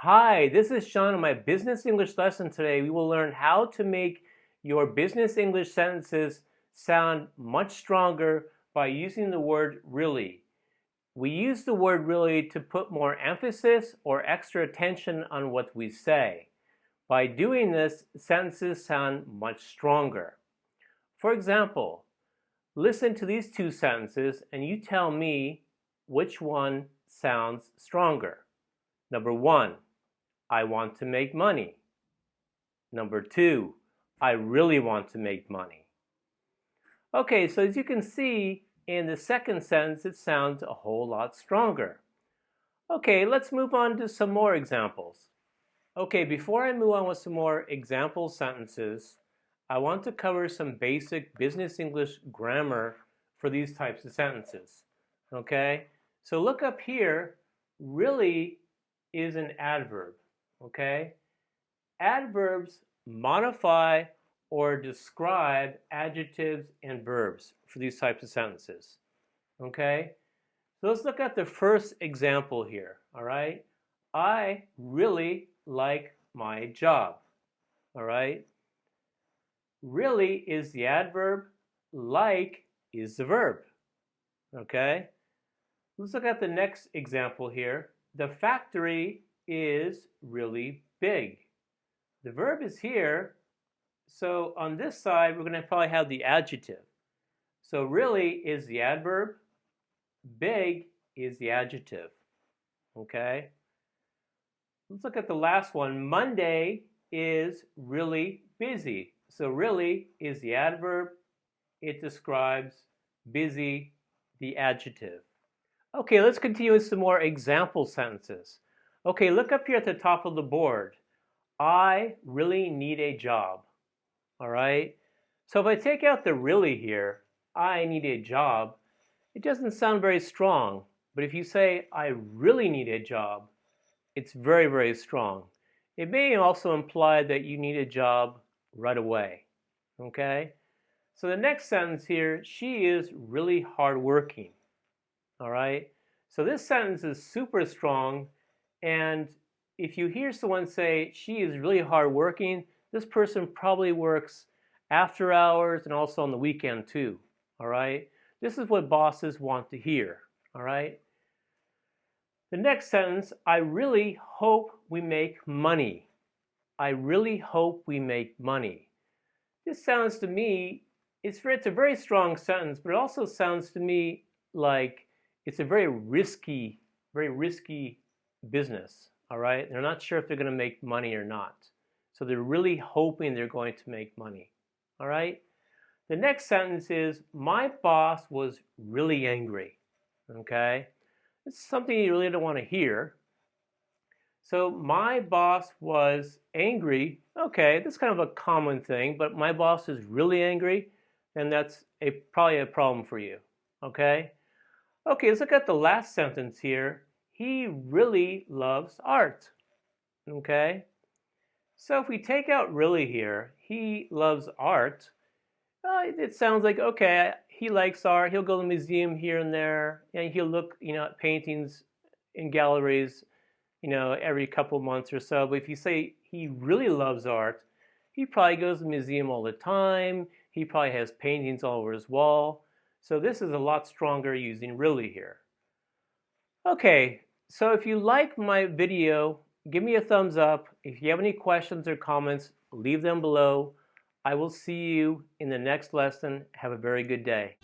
Hi, this is Sean. In my business English lesson today, we will learn how to make your business English sentences sound much stronger by using the word really. We use the word really to put more emphasis or extra attention on what we say. By doing this, sentences sound much stronger. For example, listen to these two sentences and you tell me which one sounds stronger. Number one, I want to make money. Number two, I really want to make money. Okay, so as you can see, in the second sentence, it sounds a whole lot stronger. Okay, let's move on to some more examples. Okay, before I move on with some more example sentences, I want to cover some basic business English grammar for these types of sentences. Okay, so look up here, really is an adverb. Okay? Adverbs modify or describe adjectives and verbs for these types of sentences. Okay? So let's look at the first example here. All right? I really like my job. All right? Really is the adverb, like is the verb. Okay? Let's look at the next example here. The factory is really big. The verb is here, so on this side we're going to probably have the adjective. So really is the adverb, big is the adjective. Okay? Let's look at the last one. Monday is really busy. So really is the adverb, it describes busy, the adjective. Okay, let's continue with some more example sentences. Okay, look up here at the top of the board. I really need a job. All right? So if I take out the really here, I need a job, it doesn't sound very strong. But if you say, I really need a job, it's very, very strong. It may also imply that you need a job right away. Okay? So the next sentence here, she is really hardworking. All right? So this sentence is super strong, and if you hear someone say she is really hardworking, this person probably works after hours and also on the weekend too. All right? This is what bosses want to hear. All right? The next sentence, I really hope we make money. I really hope we make money. This sounds to me, it's a very strong sentence, but it also sounds to me like it's a very risky business, all right? They're not sure if they're going to make money or not. So they're really hoping they're going to make money, all right? The next sentence is, my boss was really angry, okay? It's something you really don't want to hear. So my boss was angry. Okay, that's kind of a common thing, but my boss is really angry, then that's probably a problem for you, okay? Okay, let's look at the last sentence here. He really loves art. Okay? So if we take out really here, he loves art, it sounds like, okay, he likes art. He'll go to the museum here and there, and he'll look, at paintings in galleries, every couple months or so. But if you say he really loves art, he probably goes to the museum all the time. He probably has paintings all over his wall. So this is a lot stronger using really here. Okay, so if you like my video, give me a thumbs up. If you have any questions or comments, leave them below. I will see you in the next lesson. Have a very good day.